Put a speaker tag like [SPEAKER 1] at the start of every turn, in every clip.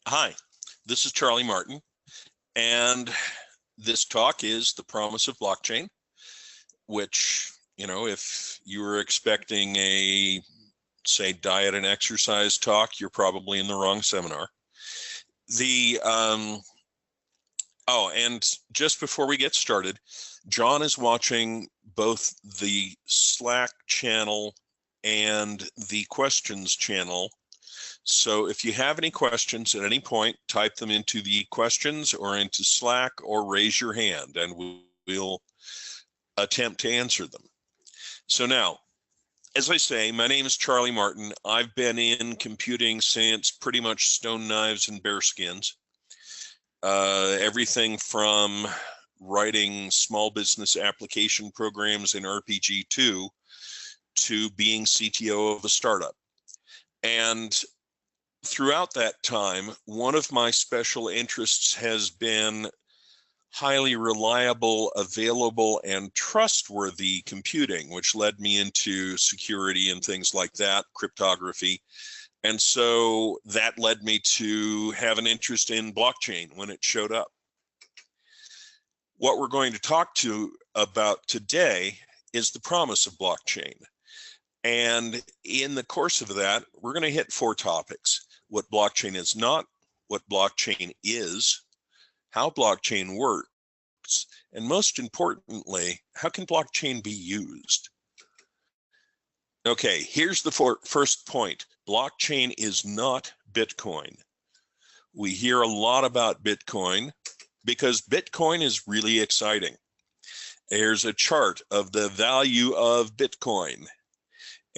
[SPEAKER 1] Hi, this is Charlie Martin, and this talk is The Promise of Blockchain, which, if you were expecting a, say, diet and exercise talk, you're probably in the wrong seminar. And just before we get started, John is watching both the Slack channel and the questions channel. So if you have any questions at any point, type them into the questions or into Slack or raise your hand and we'll attempt to answer them. So now, as I say, my name is Charlie Martin. I've been in computing since pretty much stone knives and bear skins. Everything from writing small business application programs in RPG2 to being CTO of a startup. And throughout that time, one of my special interests has been highly reliable, available, and trustworthy computing, which led me into security and things like that, cryptography. And so that led me to have an interest in blockchain when it showed up. What we're going to talk about today is the promise of blockchain. And in the course of that, we're going to hit 4 topics: what blockchain is not, what blockchain is, how blockchain works, and most importantly, how can blockchain be used? Okay, here's the first point. Blockchain is not Bitcoin. We hear a lot about Bitcoin because Bitcoin is really exciting. Here's a chart of the value of Bitcoin.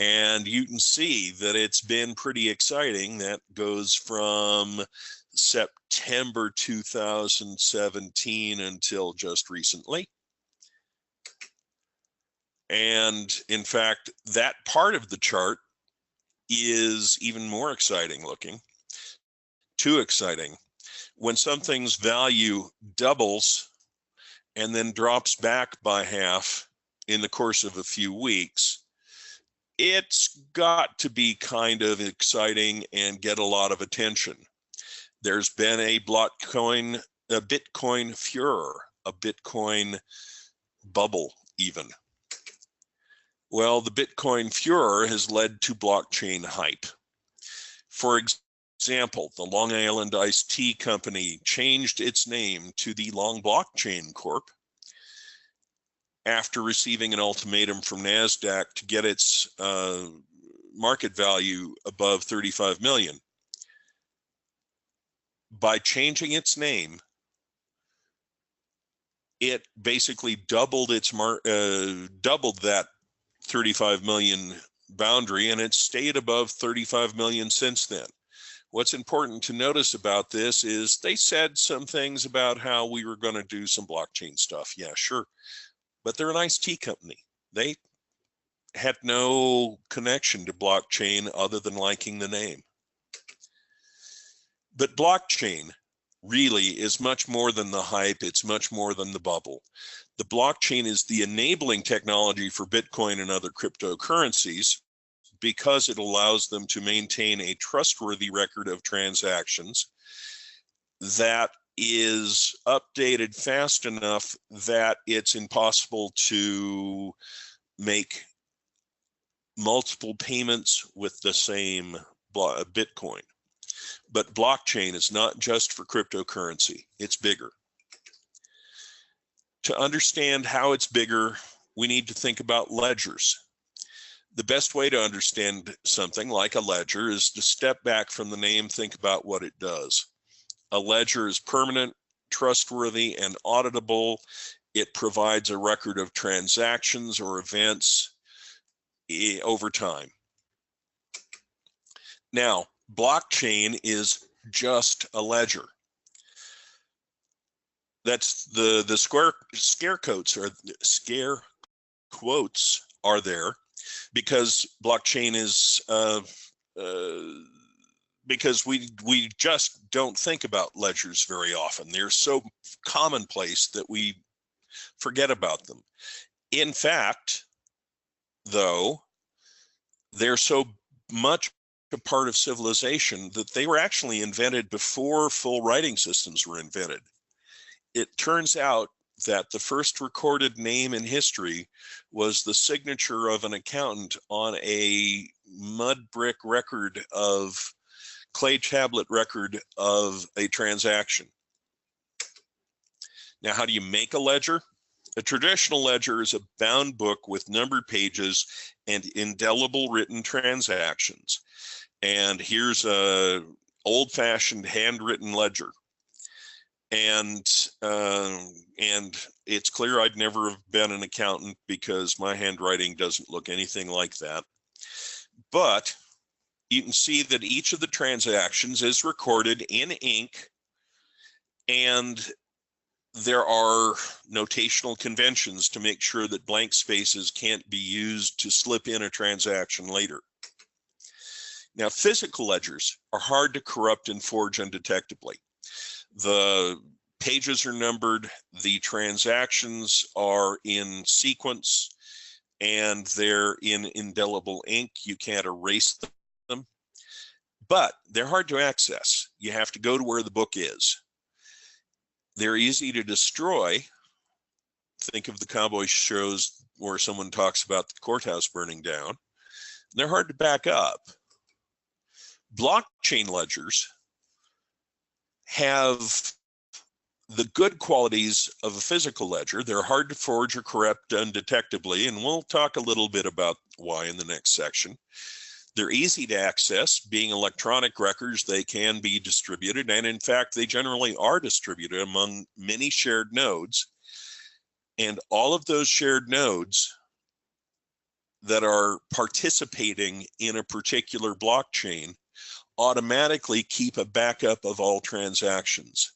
[SPEAKER 1] And you can see that it's been pretty exciting. That goes from September 2017 until just recently. And in fact, that part of the chart is even more exciting looking. Too exciting. When something's value doubles and then drops back by half in the course of a few weeks, it's got to be kind of exciting and get a lot of attention. There's been a Bitcoin furor, a Bitcoin bubble even. Well, the Bitcoin furor has led to blockchain hype. For example, the Long Island Iced Tea Company changed its name to the Long Blockchain Corp. After receiving an ultimatum from NASDAQ to get its market value above 35 million. By changing its name, it basically doubled that 35 million boundary, and it's stayed above 35 million since then. What's important to notice about this is they said some things about how we were going to do some blockchain stuff. Yeah, sure. But they're an iced tea company. They had no connection to blockchain other than liking the name. But blockchain really is much more than the hype. It's much more than the bubble. The blockchain is the enabling technology for Bitcoin and other cryptocurrencies because it allows them to maintain a trustworthy record of transactions that is updated fast enough that it's impossible to make multiple payments with the same Bitcoin. But blockchain is not just for cryptocurrency, it's bigger. To understand how it's bigger, we need to think about ledgers. The best way to understand something like a ledger is to step back from the name, think about what it does. A ledger is permanent, trustworthy, and auditable. It provides a record of transactions or events over time. Now, blockchain is just a ledger. That's the scare quotes are there because blockchain is because we just don't think about ledgers very often. They're so commonplace that we forget about them. In fact, though, they're so much a part of civilization that they were actually invented before full writing systems were invented. It turns out that the first recorded name in history was the signature of an accountant on a mud brick record of clay tablet record of a transaction. Now, how do you make a ledger? A traditional ledger is a bound book with numbered pages and indelible written transactions. And here's a old-fashioned handwritten ledger. And it's clear I'd never have been an accountant because my handwriting doesn't look anything like that. But you can see that each of the transactions is recorded in ink, and there are notational conventions to make sure that blank spaces can't be used to slip in a transaction later. Now, physical ledgers are hard to corrupt and forge undetectably. The pages are numbered, the transactions are in sequence, and they're in indelible ink. You can't erase them, but they're hard to access. You have to go to where the book is. They're easy to destroy. Think of the cowboy shows where someone talks about the courthouse burning down. They're hard to back up. Blockchain ledgers have the good qualities of a physical ledger. They're hard to forge or corrupt undetectably, and we'll talk a little bit about why in the next section. They're easy to access. Being electronic records, they can be distributed, and in fact, they generally are distributed among many shared nodes. And all of those shared nodes that are participating in a particular blockchain automatically keep a backup of all transactions.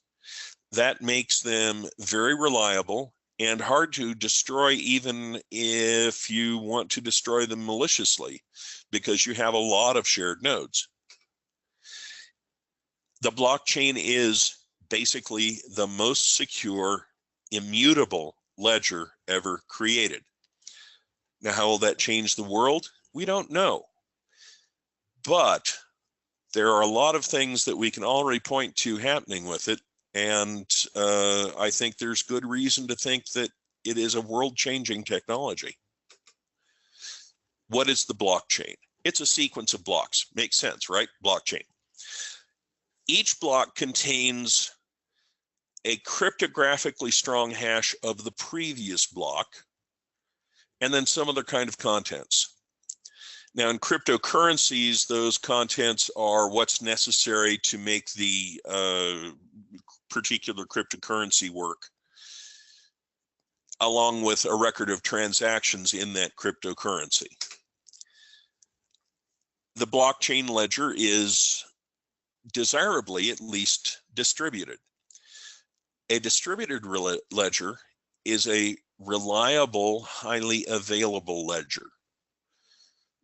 [SPEAKER 1] That makes them very reliable and hard to destroy, even if you want to destroy them maliciously, because you have a lot of shared nodes. The blockchain is basically the most secure, immutable ledger ever created. Now, how will that change the world? We don't know. But there are a lot of things that we can already point to happening with it. And I think there's good reason to think that it is a world-changing technology. What is the blockchain? It's a sequence of blocks. Makes sense, right? Blockchain. Each block contains a cryptographically strong hash of the previous block, and then some other kind of contents. Now, in cryptocurrencies, those contents are what's necessary to make the particular cryptocurrency work, along with a record of transactions in that cryptocurrency. The blockchain ledger is desirably at least distributed. A distributed ledger is a reliable, highly available ledger.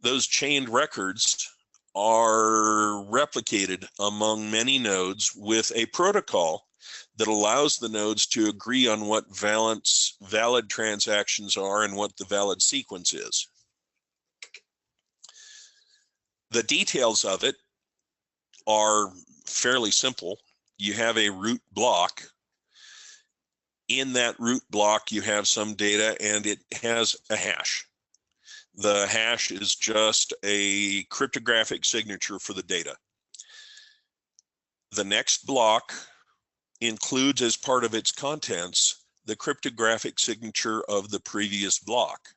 [SPEAKER 1] Those chained records are replicated among many nodes with a protocol that allows the nodes to agree on what valid transactions are and what the valid sequence is. The details of it are fairly simple. You have a root block. In that root block, you have some data, and it has a hash. The hash is just a cryptographic signature for the data. The next block includes as part of its contents the cryptographic signature of the previous block.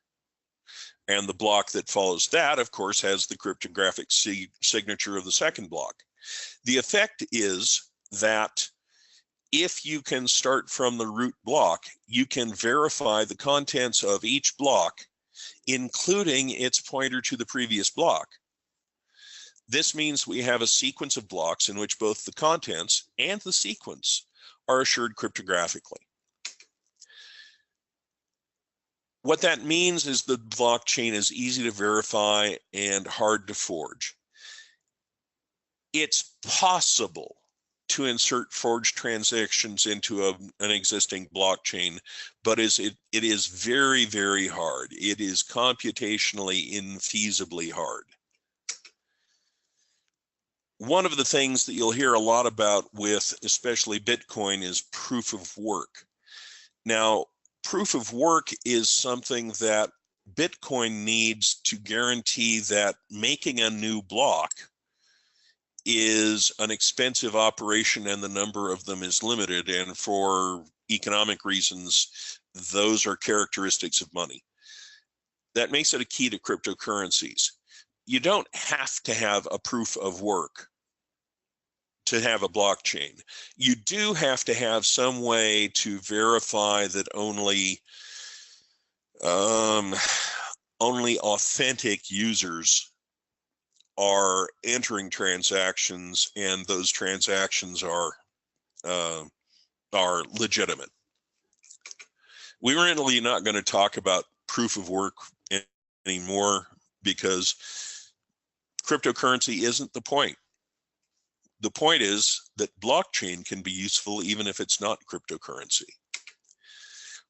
[SPEAKER 1] And the block that follows that, of course, has the cryptographic signature of the second block. The effect is that if you can start from the root block, you can verify the contents of each block, including its pointer to the previous block. This means we have a sequence of blocks in which both the contents and the sequence are assured cryptographically. What that means is the blockchain is easy to verify and hard to forge. It's possible to insert forged transactions into an existing blockchain, but it is very, very hard. It is computationally infeasibly hard. One of the things that you'll hear a lot about with especially Bitcoin is proof of work. Now, proof of work is something that Bitcoin needs to guarantee that making a new block is an expensive operation and the number of them is limited. And for economic reasons, those are characteristics of money. That makes it a key to cryptocurrencies. You don't have to have a proof of work to have a blockchain. You do have to have some way to verify that only authentic users are entering transactions, and those transactions are legitimate. We're really not going to talk about proof of work anymore because cryptocurrency isn't the point. The point is that blockchain can be useful even if it's not cryptocurrency.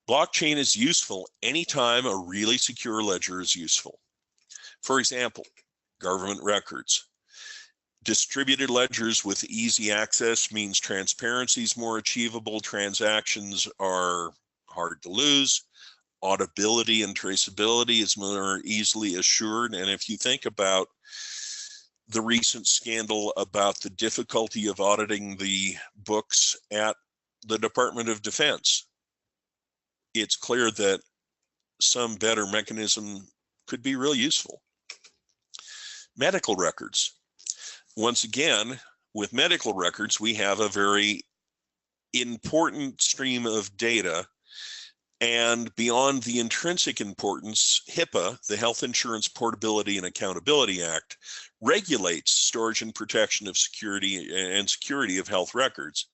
[SPEAKER 1] Blockchain is useful anytime a really secure ledger is useful. For example, government records. Distributed ledgers with easy access means transparency is more achievable, transactions are hard to lose, auditability and traceability is more easily assured. And if you think about the recent scandal about the difficulty of auditing the books at the Department of Defense, it's clear that some better mechanism could be real useful. Medical records. Once again, with medical records, we have a very important stream of data. And beyond the intrinsic importance, HIPAA, the Health Insurance Portability and Accountability Act, regulates storage and protection of security of health records,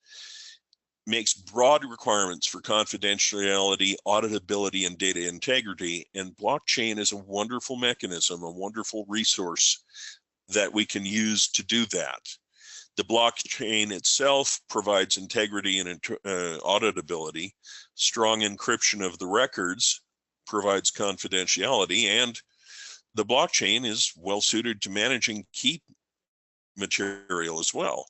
[SPEAKER 1] makes broad requirements for confidentiality, auditability, and data integrity. And blockchain is a wonderful mechanism, a wonderful resource that we can use to do that. The blockchain itself provides integrity and auditability. Strong encryption of the records provides confidentiality, and the blockchain is well suited to managing key material as well.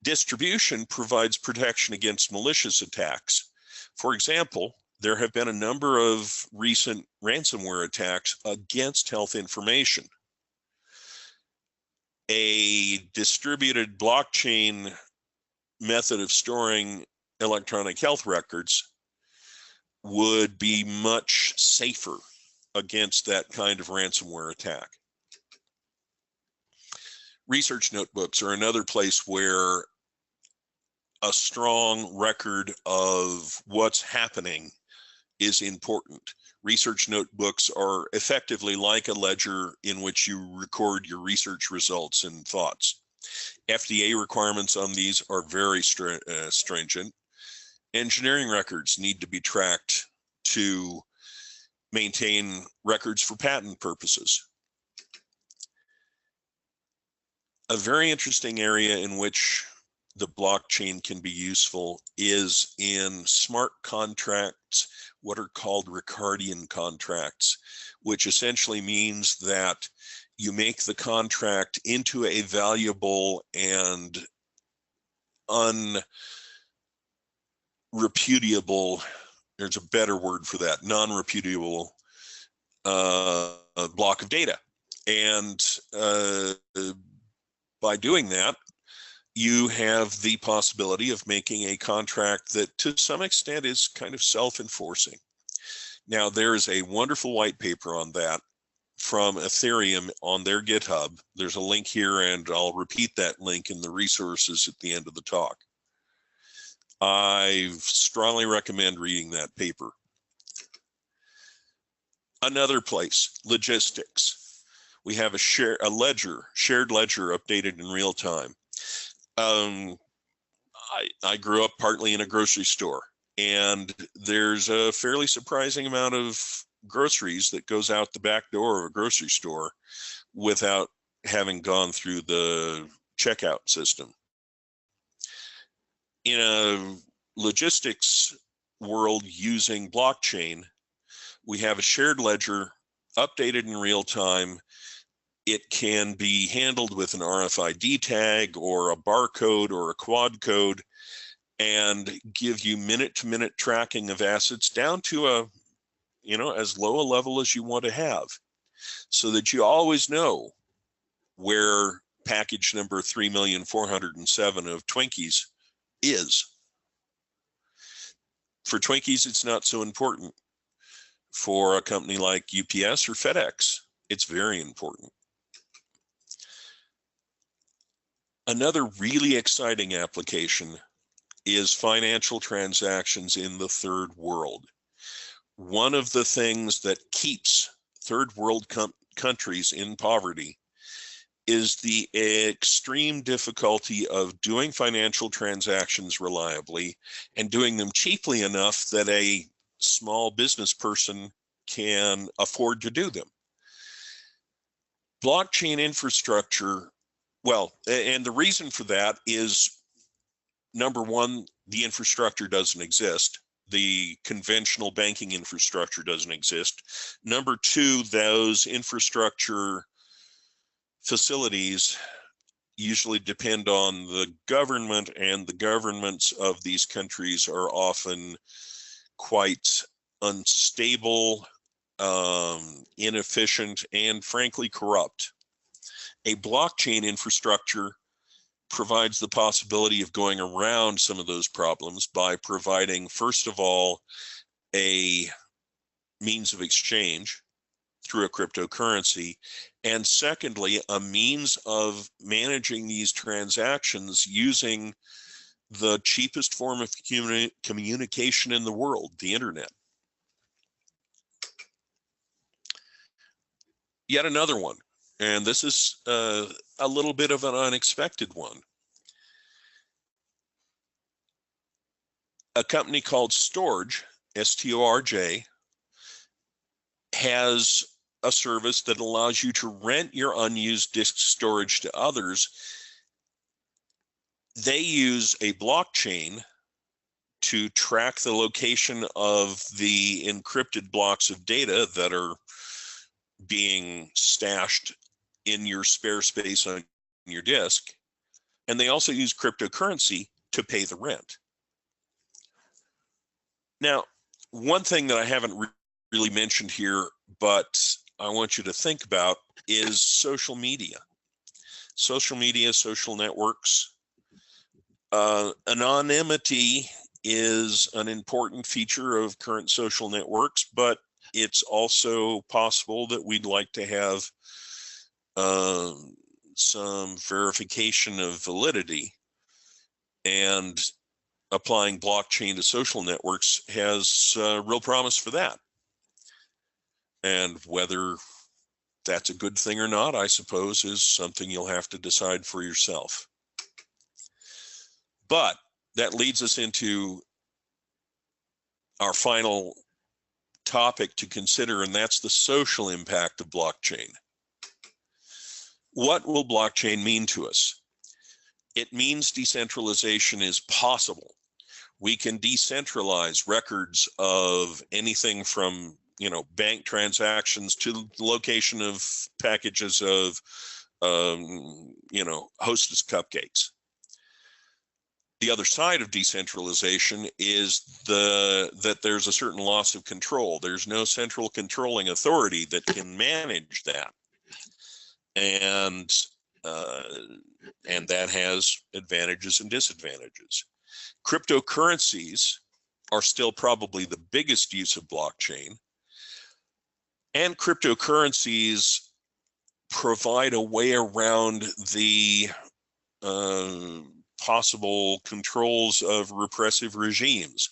[SPEAKER 1] Distribution provides protection against malicious attacks. For example, there have been a number of recent ransomware attacks against health information. A distributed blockchain method of storing electronic health records would be much safer against that kind of ransomware attack. Research notebooks are another place where a strong record of what's happening is important. Research notebooks are effectively like a ledger in which you record your research results and thoughts. FDA requirements on these are very stringent. Engineering records need to be tracked to maintain records for patent purposes. A very interesting area in which the blockchain can be useful is in smart contracts, what are called Ricardian contracts, which essentially means that you make the contract into a valuable and unrepudiable, there's a better word for that, non-repudiable block of data. And by doing that, you have the possibility of making a contract that to some extent is kind of self-enforcing. Now, there's a wonderful white paper on that from Ethereum on their GitHub. There's a link here, and I'll repeat that link in the resources at the end of the talk. I strongly recommend reading that paper. Another place, logistics. We have a shared ledger updated in real time. I grew up partly in a grocery store, and there's a fairly surprising amount of groceries that goes out the back door of a grocery store without having gone through the checkout system. In a logistics world using blockchain, we have a shared ledger updated in real time It can be handled with an RFID tag or a barcode or a quad code and give you minute-to-minute tracking of assets down to a, as low a level as you want to have, so that you always know where package number 3,407 of Twinkies is. For Twinkies, it's not so important. For a company like UPS or FedEx, it's very important. Another really exciting application is financial transactions in the third world. One of the things that keeps third world countries in poverty is the extreme difficulty of doing financial transactions reliably and doing them cheaply enough that a small business person can afford to do them. Blockchain infrastructure, well, and the reason for that is, number one, the infrastructure doesn't exist. The conventional banking infrastructure doesn't exist. Number two, those infrastructure facilities usually depend on the government, and the governments of these countries are often quite unstable, inefficient, and frankly corrupt. A blockchain infrastructure provides the possibility of going around some of those problems by providing, first of all, a means of exchange through a cryptocurrency, and secondly, a means of managing these transactions using the cheapest form of communication in the world, the internet. Yet another one, and this is a little bit of an unexpected one. A company called Storj, S-T-O-R-J, has a service that allows you to rent your unused disk storage to others. They use a blockchain to track the location of the encrypted blocks of data that are being stashed in your spare space on your disk. And they also use cryptocurrency to pay the rent. Now, one thing that I haven't really mentioned here, but I want you to think about, is social media. Social media, social networks. Anonymity is an important feature of current social networks, but it's also possible that we'd like to have some verification of validity, and applying blockchain to social networks has real promise for that. And whether that's a good thing or not, I suppose, is something you'll have to decide for yourself. But that leads us into our final topic to consider, and that's the social impact of blockchain. What will blockchain mean to us? It means decentralization is possible. We can decentralize records of anything from, bank transactions to the location of packages of, Hostess cupcakes. The other side of decentralization is that there's a certain loss of control. There's no central controlling authority that can manage that. And that has advantages and disadvantages. Cryptocurrencies are still probably the biggest use of blockchain. And cryptocurrencies provide a way around the possible controls of repressive regimes.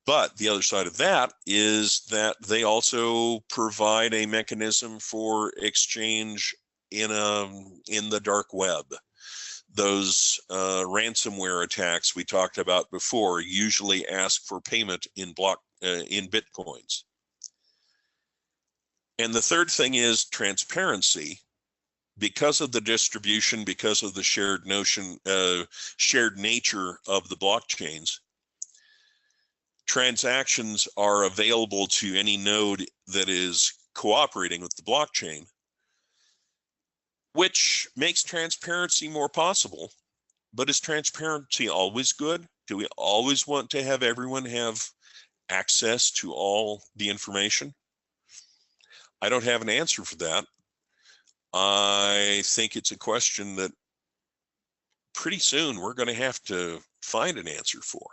[SPEAKER 1] But the other side of that is that they also provide a mechanism for exchange in the dark web. Those ransomware attacks we talked about before usually ask for payment in bitcoins. And the third thing is transparency. Because of the distribution, because of the shared nature of the blockchains, transactions are available to any node that is cooperating with the blockchain. which makes transparency more possible. But is transparency always good? Do we always want to have everyone have access to all the information? I don't have an answer for that. I think it's a question that pretty soon we're going to have to find an answer for.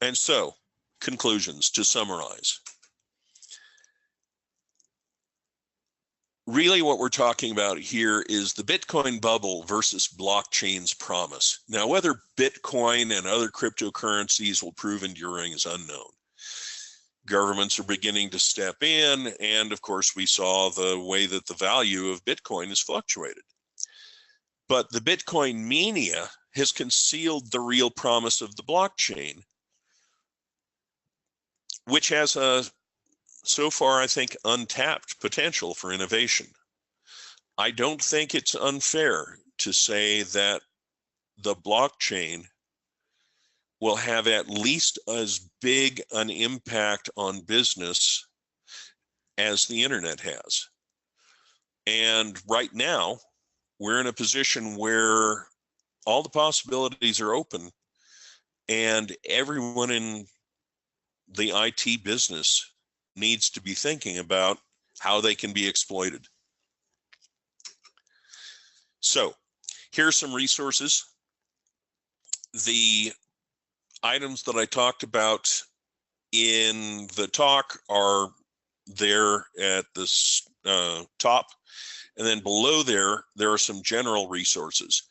[SPEAKER 1] And so, conclusions to summarize. Really what we're talking about here is the Bitcoin bubble versus blockchain's promise. Now, whether Bitcoin and other cryptocurrencies will prove enduring is unknown. Governments are beginning to step in, and of course we saw the way that the value of Bitcoin has fluctuated. But the Bitcoin mania has concealed the real promise of the blockchain, which has a, so far, I think, untapped potential for innovation. I don't think it's unfair to say that the blockchain will have at least as big an impact on business as the internet has. And right now, we're in a position where all the possibilities are open, and everyone in the IT business needs to be thinking about how they can be exploited. So here's some resources. The items that I talked about in the talk are there at this top, and then below there are some general resources.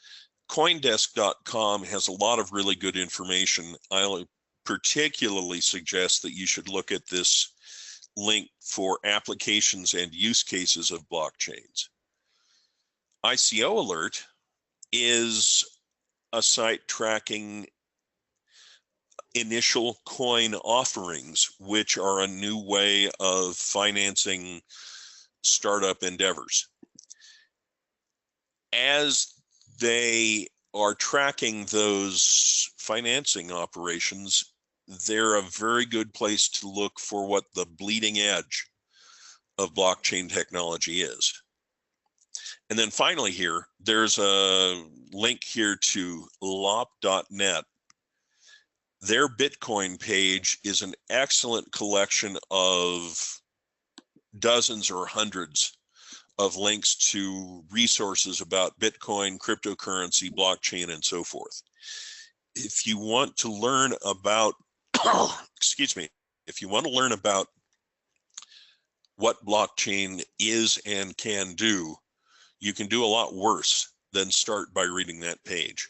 [SPEAKER 1] Coindesk.com has a lot of really good information. I'll particularly suggest that you should look at this link for applications and use cases of blockchains. ICO Alert is a site tracking initial coin offerings, which are a new way of financing startup endeavors. As they are tracking those financing operations, they're a very good place to look for what the bleeding edge of blockchain technology is. And then finally here, there's a link here to lop.net. Their Bitcoin page is an excellent collection of dozens or hundreds of links to resources about Bitcoin, cryptocurrency, blockchain, and so forth. If you want to learn about, excuse me, if you want to learn about what blockchain is and can do, you can do a lot worse than start by reading that page.